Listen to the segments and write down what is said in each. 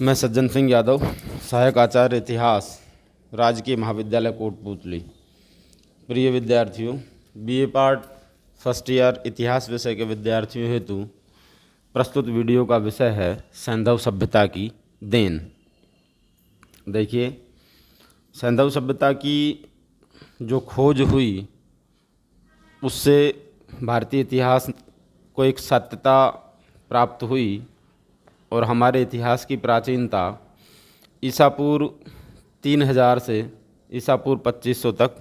मैं सज्जन सिंह यादव, सहायक आचार्य इतिहास, राजकीय महाविद्यालय कोटपूतली। प्रिय विद्यार्थियों, बीए पार्ट फर्स्ट ईयर इतिहास विषय के विद्यार्थियों हेतु प्रस्तुत वीडियो का विषय है सैंधव सभ्यता की देन। देखिए, सैंधव सभ्यता की जो खोज हुई उससे भारतीय इतिहास को एक सत्यता प्राप्त हुई और हमारे इतिहास की प्राचीनता ईसा पूर्व 3000 से ईसा पूर्व 2500 तक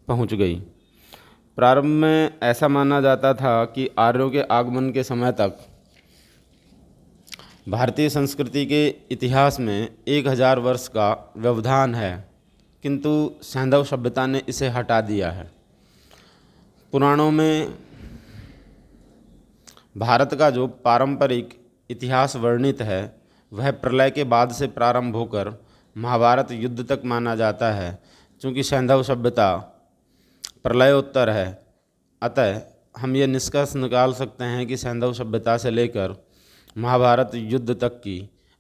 पहुंच गई। प्रारंभ में ऐसा माना जाता था कि आर्यों के आगमन के समय तक भारतीय संस्कृति के इतिहास में 1000 वर्ष का व्यवधान है, किंतु सैंधव सभ्यता ने इसे हटा दिया है। पुराणों में भारत का जो पारंपरिक इतिहास वर्णित है वह प्रलय के बाद से प्रारंभ होकर महाभारत युद्ध तक माना जाता है। चूँकि सैंधव सभ्यता प्रलयोत्तर है, अतः हम ये निष्कर्ष निकाल सकते हैं कि सैंधव सभ्यता से लेकर महाभारत युद्ध तक की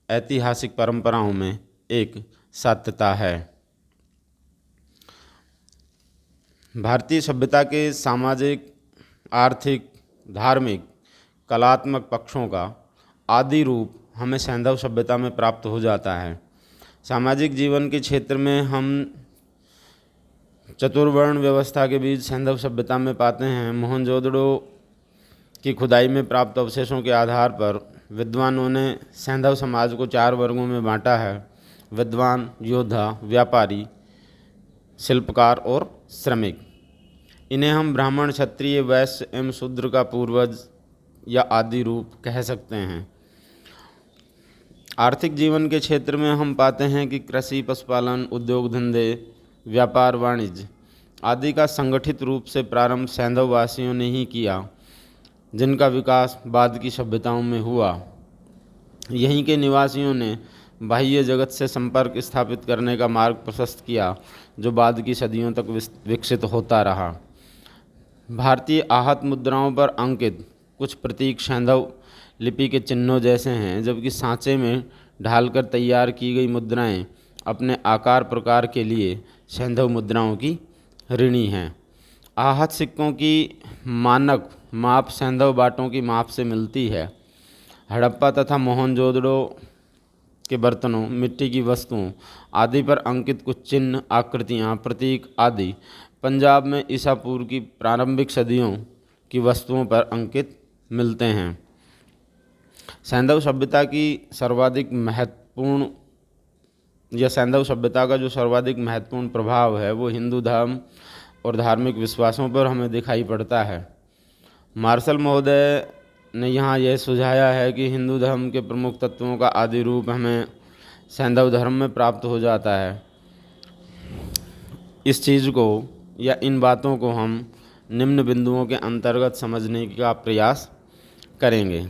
ऐतिहासिक परंपराओं में एक सत्यता है। भारतीय सभ्यता के सामाजिक, आर्थिक, धार्मिक, कलात्मक पक्षों का आदि रूप हमें सैंधव सभ्यता में प्राप्त हो जाता है। सामाजिक जीवन के क्षेत्र में हम चतुर्वर्ण व्यवस्था के बीच सैंधव सभ्यता में पाते हैं। मोहनजोदड़ो की खुदाई में प्राप्त अवशेषों के आधार पर विद्वानों ने सैंधव समाज को 4 वर्गों में बांटा है: विद्वान, योद्धा, व्यापारी, शिल्पकार और श्रमिक। इन्हें हम ब्राह्मण, क्षत्रिय, वैश्य एवं शूद्र का पूर्वज या आदि रूप कह सकते हैं। आर्थिक जीवन के क्षेत्र में हम पाते हैं कि कृषि, पशुपालन, उद्योग धंधे, व्यापार, वाणिज्य आदि का संगठित रूप से प्रारंभ सैंधव वासियों ने ही किया, जिनका विकास बाद की सभ्यताओं में हुआ। यहीं के निवासियों ने बाह्य जगत से संपर्क स्थापित करने का मार्ग प्रशस्त किया, जो बाद की सदियों तक विकसित होता रहा। भारतीय आहत मुद्राओं पर अंकित कुछ प्रतीक सैंधव लिपि के चिन्हों जैसे हैं, जबकि सांचे में ढालकर तैयार की गई मुद्राएं अपने आकार प्रकार के लिए सैंधव मुद्राओं की ऋणी हैं। आहत सिक्कों की मानक माप सैंधव बाटों की माप से मिलती है। हड़प्पा तथा मोहनजोदड़ो के बर्तनों, मिट्टी की वस्तुओं आदि पर अंकित कुछ चिन्ह, आकृतियाँ, प्रतीक आदि पंजाब में ईसा पूर्व की प्रारंभिक सदियों की वस्तुओं पर अंकित मिलते हैं। सैंधव सभ्यता की सर्वाधिक महत्वपूर्ण या सैंधव सभ्यता का जो सर्वाधिक महत्वपूर्ण प्रभाव है वो हिंदू धर्म और धार्मिक विश्वासों पर हमें दिखाई पड़ता है। मार्शल महोदय ने यहाँ यह सुझाया है कि हिंदू धर्म के प्रमुख तत्वों का आदि रूप हमें सैंधव धर्म में प्राप्त हो जाता है। इस चीज़ को या इन बातों को हम निम्न बिंदुओं के अंतर्गत समझने का प्रयास करेंगे।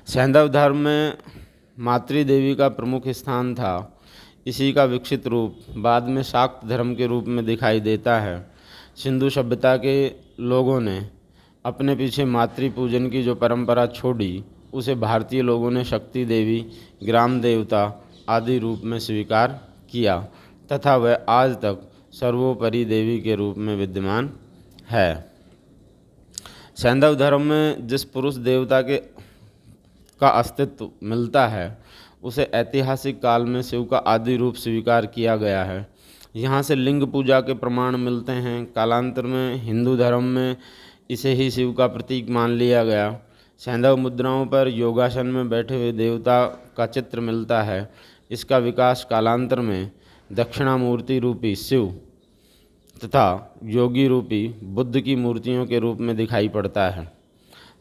सैंधव धर्म में मातृ देवी का प्रमुख स्थान था। इसी का विकसित रूप बाद में शाक्त धर्म के रूप में दिखाई देता है। सिंधु सभ्यता के लोगों ने अपने पीछे मातृ पूजन की जो परंपरा छोड़ी, उसे भारतीय लोगों ने शक्ति देवी, ग्राम देवता आदि रूप में स्वीकार किया तथा वह आज तक सर्वोपरि देवी के रूप में विद्यमान है। सैंधव धर्म में जिस पुरुष देवता का अस्तित्व मिलता है उसे ऐतिहासिक काल में शिव का आदि रूप स्वीकार किया गया है। यहाँ से लिंग पूजा के प्रमाण मिलते हैं। कालांतर में हिंदू धर्म में इसे ही शिव का प्रतीक मान लिया गया। सैंधव मुद्राओं पर योगासन में बैठे हुए देवता का चित्र मिलता है। इसका विकास कालांतर में दक्षिणामूर्ति रूपी शिव तथा योगी रूपी बुद्ध की मूर्तियों के रूप में दिखाई पड़ता है।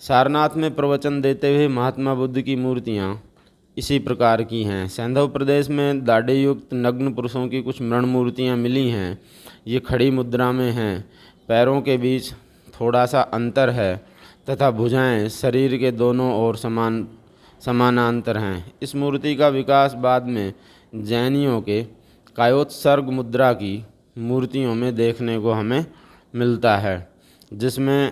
सारनाथ में प्रवचन देते हुए महात्मा बुद्ध की मूर्तियाँ इसी प्रकार की हैं। सैंधव प्रदेश में दाढ़ी युक्त नग्न पुरुषों की कुछ मृण मूर्तियाँ मिली हैं। ये खड़ी मुद्रा में हैं। पैरों के बीच थोड़ा सा अंतर है तथा भुजाएं शरीर के दोनों ओर समानांतर हैं। इस मूर्ति का विकास बाद में जैनियों के कायोत्सर्ग मुद्रा की मूर्तियों में देखने को हमें मिलता है, जिसमें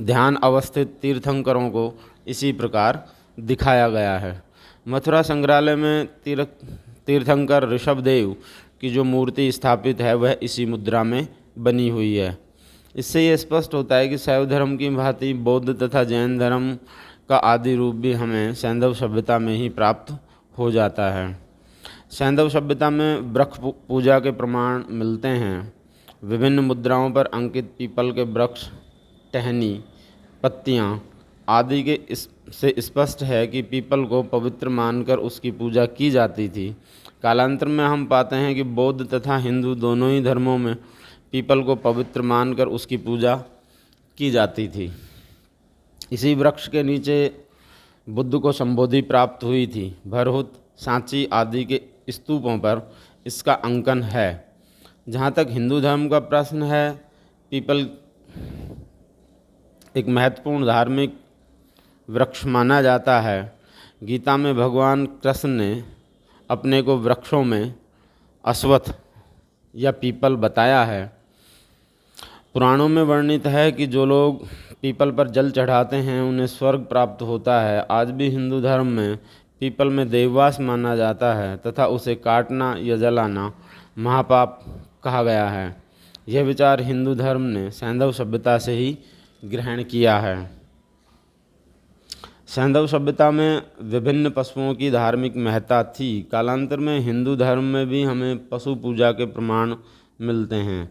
ध्यान अवस्थित तीर्थंकरों को इसी प्रकार दिखाया गया है। मथुरा संग्रहालय में तीर्थंकर ऋषभदेव की जो मूर्ति स्थापित है वह इसी मुद्रा में बनी हुई है। इससे ये स्पष्ट होता है कि शैव धर्म की भांति बौद्ध तथा जैन धर्म का आदि रूप भी हमें सैंधव सभ्यता में ही प्राप्त हो जाता है। सैंधव सभ्यता में वृक्ष पूजा के प्रमाण मिलते हैं। विभिन्न मुद्राओं पर अंकित पीपल के वृक्ष, टहनी, पत्तियां आदि के से स्पष्ट है कि पीपल को पवित्र मानकर उसकी पूजा की जाती थी। कालांतर में हम पाते हैं कि बौद्ध तथा हिंदू दोनों ही धर्मों में पीपल को पवित्र मानकर उसकी पूजा की जाती थी। इसी वृक्ष के नीचे बुद्ध को संबोधि प्राप्त हुई थी। भरहुत, सांची आदि के स्तूपों पर इसका अंकन है। जहाँ तक हिंदू धर्म का प्रश्न है, पीपल एक महत्वपूर्ण धार्मिक वृक्ष माना जाता है। गीता में भगवान कृष्ण ने अपने को वृक्षों में अश्वत्थ या पीपल बताया है। पुराणों में वर्णित है कि जो लोग पीपल पर जल चढ़ाते हैं उन्हें स्वर्ग प्राप्त होता है। आज भी हिंदू धर्म में पीपल में देववास माना जाता है तथा उसे काटना या जलाना महापाप कहा गया है। यह विचार हिंदू धर्म ने सैंधव सभ्यता से ही ग्रहण किया है। सैंधव सभ्यता में विभिन्न पशुओं की धार्मिक महत्ता थी। कालांतर में हिंदू धर्म में भी हमें पशु पूजा के प्रमाण मिलते हैं।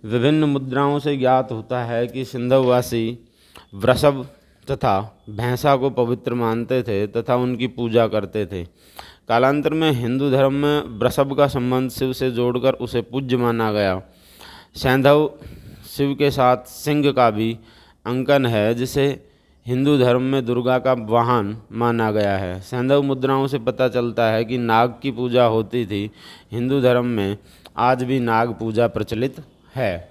विभिन्न मुद्राओं से ज्ञात होता है कि सिंधववासी वृषभ तथा भैंसा को पवित्र मानते थे तथा उनकी पूजा करते थे। कालांतर में हिंदू धर्म में वृषभ का संबंध शिव से जोड़कर उसे पूज्य माना गया। सैंधव शिव के साथ सिंह का भी अंकन है, जिसे हिंदू धर्म में दुर्गा का वाहन माना गया है। सैंधव मुद्राओं से पता चलता है कि नाग की पूजा होती थी। हिंदू धर्म में आज भी नाग पूजा प्रचलित है।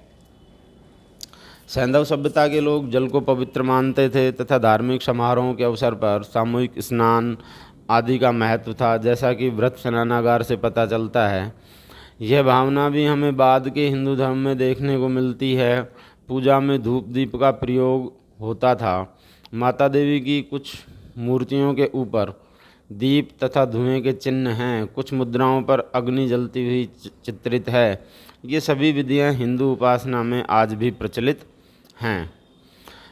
सैंधव सभ्यता के लोग जल को पवित्र मानते थे तथा धार्मिक समारोहों के अवसर पर सामूहिक स्नान आदि का महत्व था, जैसा कि व्रत स्नानागार से पता चलता है। यह भावना भी हमें बाद के हिंदू धर्म में देखने को मिलती है। पूजा में धूप दीप का प्रयोग होता था। माता देवी की कुछ मूर्तियों के ऊपर दीप तथा धुएं के चिन्ह हैं। कुछ मुद्राओं पर अग्नि जलती हुई चित्रित है। ये सभी विधियां हिंदू उपासना में आज भी प्रचलित हैं।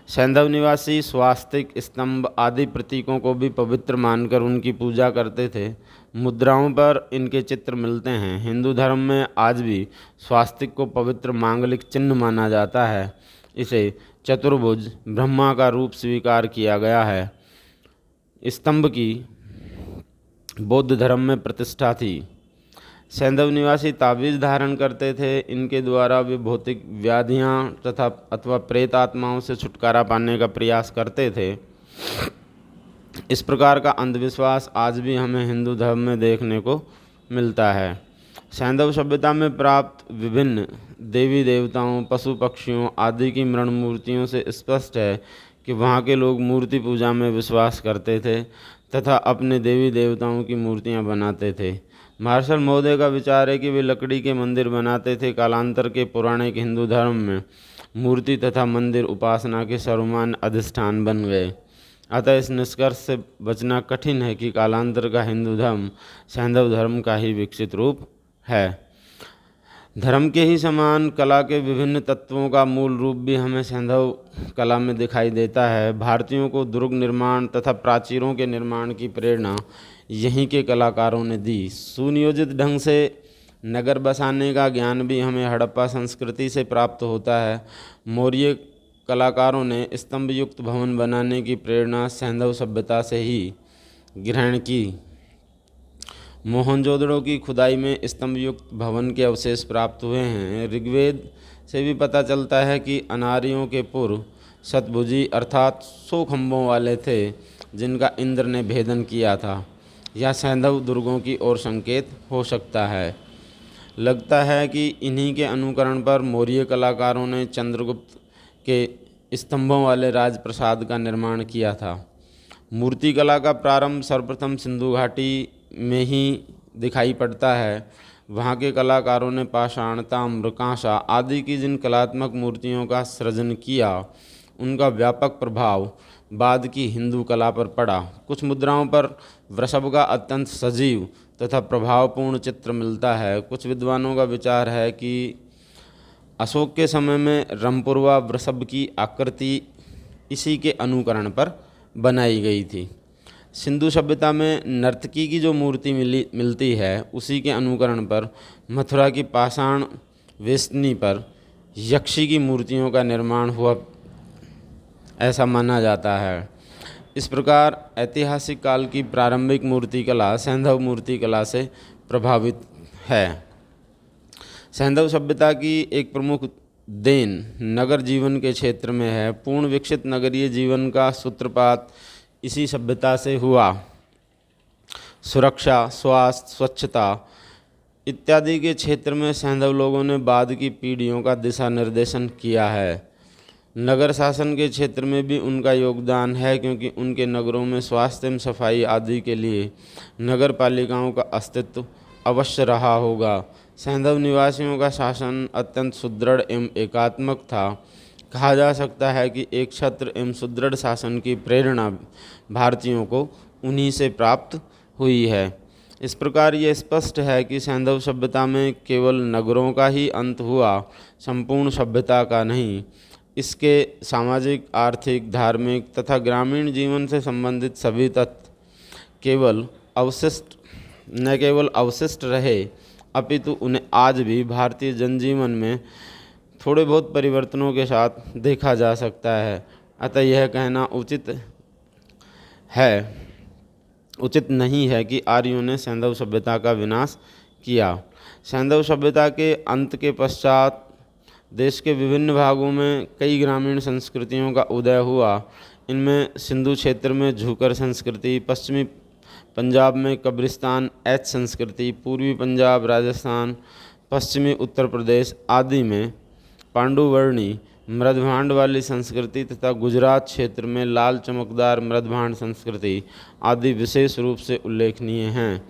सैंधव निवासी स्वास्तिक, स्तंभ आदि प्रतीकों को भी पवित्र मानकर उनकी पूजा करते थे। मुद्राओं पर इनके चित्र मिलते हैं। हिंदू धर्म में आज भी स्वास्तिक को पवित्र मांगलिक चिन्ह माना जाता है। इसे चतुर्भुज ब्रह्मा का रूप स्वीकार किया गया है। स्तंभ की बौद्ध धर्म में प्रतिष्ठा थी। सैंधव निवासी ताबीज़ धारण करते थे। इनके द्वारा वे भौतिक व्याधियाँ तथा अथवा प्रेत आत्माओं से छुटकारा पाने का प्रयास करते थे। इस प्रकार का अंधविश्वास आज भी हमें हिंदू धर्म में देखने को मिलता है। सैंधव सभ्यता में प्राप्त विभिन्न देवी देवताओं, पशु पक्षियों आदि की मृण मूर्तियों से स्पष्ट है कि वहाँ के लोग मूर्ति पूजा में विश्वास करते थे तथा अपने देवी देवताओं की मूर्तियाँ बनाते थे। मार्शल महोदय का विचार है कि वे लकड़ी के मंदिर बनाते थे। कालांतर के पौराणिक हिंदू धर्म में मूर्ति तथा मंदिर उपासना के सर्वमान्य अधिष्ठान बन गए। अतः इस निष्कर्ष से बचना कठिन है कि कालांतर का हिंदू धर्म सैंधव धर्म का ही विकसित रूप है। धर्म के ही समान कला के विभिन्न तत्वों का मूल रूप भी हमें सैंधव कला में दिखाई देता है। भारतीयों को दुर्ग निर्माण तथा प्राचीरों के निर्माण की प्रेरणा यहीं के कलाकारों ने दी। सुनियोजित ढंग से नगर बसाने का ज्ञान भी हमें हड़प्पा संस्कृति से प्राप्त होता है। मौर्य कलाकारों ने स्तंभ युक्त भवन बनाने की प्रेरणा सैंधव सभ्यता से ही ग्रहण की। मोहनजोदड़ो की खुदाई में स्तंभ युक्त भवन के अवशेष प्राप्त हुए हैं। ऋग्वेद से भी पता चलता है कि अनारियों के पूर्व शतभुजी अर्थात 100 खंभों वाले थे, जिनका इंद्र ने भेदन किया था। यह सैंधव दुर्गों की ओर संकेत हो सकता है। लगता है कि इन्हीं के अनुकरण पर मौर्य कलाकारों ने चंद्रगुप्त के स्तंभों वाले राजप्रसाद का निर्माण किया था। मूर्तिकला का प्रारंभ सर्वप्रथम सिंधु घाटी में ही दिखाई पड़ता है। वहाँ के कलाकारों ने पाषाण, ताम्र, कांसा आदि की जिन कलात्मक मूर्तियों का सृजन किया, उनका व्यापक प्रभाव बाद की हिंदू कला पर पड़ा। कुछ मुद्राओं पर वृषभ का अत्यंत सजीव तथा प्रभावपूर्ण चित्र मिलता है। कुछ विद्वानों का विचार है कि अशोक के समय में रंपुरवा वृषभ की आकृति इसी के अनुकरण पर बनाई गई थी। सिंधु सभ्यता में नर्तकी की जो मूर्ति मिलती है उसी के अनुकरण पर मथुरा की पाषाण वेष्टनी पर यक्षी की मूर्तियों का निर्माण हुआ, ऐसा माना जाता है। इस प्रकार ऐतिहासिक काल की प्रारंभिक मूर्तिकला सैंधव मूर्तिकला से प्रभावित है। सैंधव सभ्यता की एक प्रमुख देन नगर जीवन के क्षेत्र में है। पूर्ण विकसित नगरीय जीवन का सूत्रपात इसी सभ्यता से हुआ। सुरक्षा, स्वास्थ्य, स्वच्छता इत्यादि के क्षेत्र में सैंधव लोगों ने बाद की पीढ़ियों का दिशा निर्देशन किया है। नगर शासन के क्षेत्र में भी उनका योगदान है, क्योंकि उनके नगरों में स्वास्थ्य एवं सफाई आदि के लिए नगर पालिकाओं का अस्तित्व अवश्य रहा होगा। सैंधव निवासियों का शासन अत्यंत सुदृढ़ एवं एकात्मक था। कहा जा सकता है कि एक छत्र एवं सुदृढ़ शासन की प्रेरणा भारतीयों को उन्हीं से प्राप्त हुई है। इस प्रकार ये स्पष्ट है कि सैंधव सभ्यता में केवल नगरों का ही अंत हुआ, संपूर्ण सभ्यता का नहीं। इसके सामाजिक, आर्थिक, धार्मिक तथा ग्रामीण जीवन से संबंधित सभी तत्व न केवल अवशिष्ट रहे, अपितु उन्हें आज भी भारतीय जनजीवन में थोड़े बहुत परिवर्तनों के साथ देखा जा सकता है। अतः यह कहना उचित नहीं है कि आर्यों ने सैंधव सभ्यता का विनाश किया। सैंधव सभ्यता के अंत के पश्चात देश के विभिन्न भागों में कई ग्रामीण संस्कृतियों का उदय हुआ। इनमें सिंधु क्षेत्र में झूकर संस्कृति, पश्चिमी पंजाब में कब्रिस्तान एच संस्कृति, पूर्वी पंजाब, राजस्थान, पश्चिमी उत्तर प्रदेश आदि में पांडुवर्णी मृदभांड वाली संस्कृति तथा गुजरात क्षेत्र में लाल चमकदार मृदभांड संस्कृति आदि विशेष रूप से उल्लेखनीय हैं।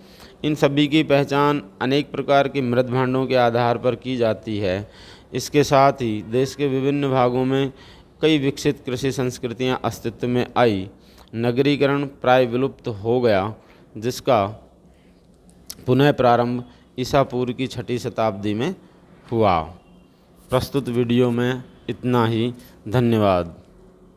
इन सभी की पहचान अनेक प्रकार के मृदभांडों के आधार पर की जाती है। इसके साथ ही देश के विभिन्न भागों में कई विकसित कृषि संस्कृतियां अस्तित्व में आई। नगरीकरण प्राय विलुप्त हो गया, जिसका पुनः प्रारंभ ईसा पूर्व की 6वीं शताब्दी में हुआ। प्रस्तुत वीडियो में इतना ही। धन्यवाद।